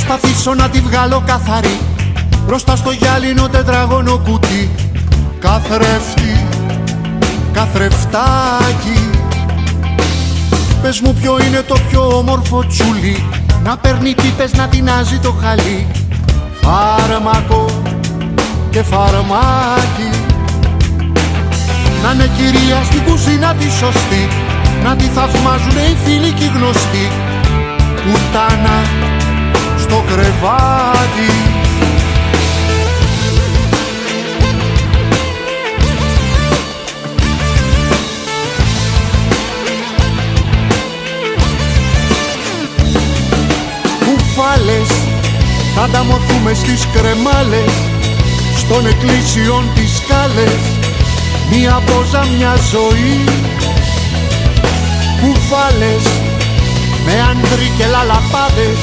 προσπαθήσω να τη βγάλω καθαρή μπροστά στο γυάλινο τετράγωνο κουτί. Καθρέφτη, καθρεφτάκι, πες μου ποιο είναι το πιο όμορφο τσουλί, να παίρνει πίπες, να τεινάζει το χαλί. Φάρμακο και φαρμάκι, να είναι κυρία στην κουζίνα τη σωστή, να τη θαυμάζουνε οι φίλοι και οι γνωστοί. Πουτάνα στο κρεβάτι, κουφάλες θα ανταμωθούμε στις κρεμάλες, στον εκκλήσιον τις σκάλες, μία πόζα μια ζωή. Κουφάλες με άντροι και λαλαπάδες,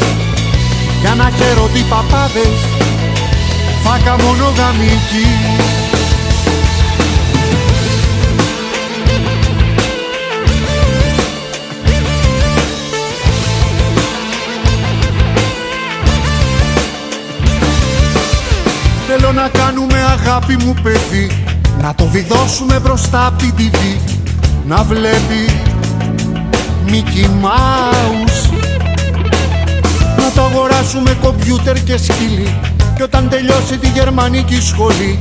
για να χαίρονται οι παπάδες, φάκα μονογαμική. Θέλω να κάνουμε αγάπη μου παιδί, να το βιδώσουμε μπροστά απ' την TV, να βλέπει Mickey Mouse, να το αγοράσουμε κομπιούτερ και σκύλι, και όταν τελειώσει τη γερμανική σχολή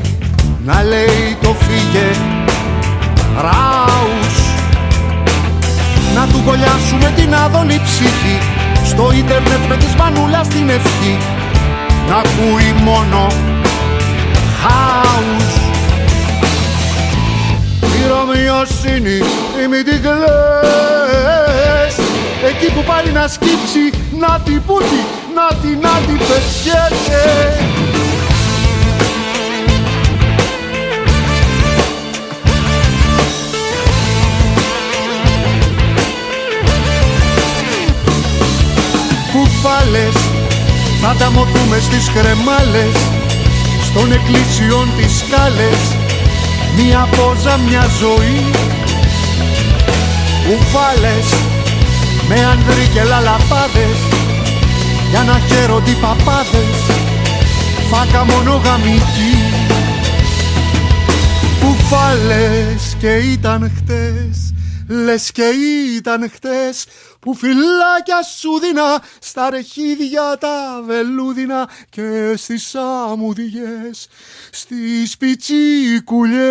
να λέει το φύγε Ράους, να του κολλιάσουμε την άδολη ψυχή στο ίντερνετ με της μανούλας την ευχή, να ακούει μόνο house. Η Ρωμιοσύνη, η μη την κλαις, εκεί που πάει να σκύψει, να την πούτη, να την πετιέται. Κουφάλες θα ανταμωθούμε στις κρεμάλες, στον εκκλήσιον τις σκάλες, μία πόζα μια ζωή. Κουφάλες με άνδροι και λαλαπάδες, για να χαίρονται οι παπάδες, φάκα μονογαμική. Κουφάλες και ήταν χτες, λες και ήταν χτες, που φυλάκια σου δίνα στα ρεχίδια τα βελούδινα και στις αμμουδιές, στις πιτσικουλιές.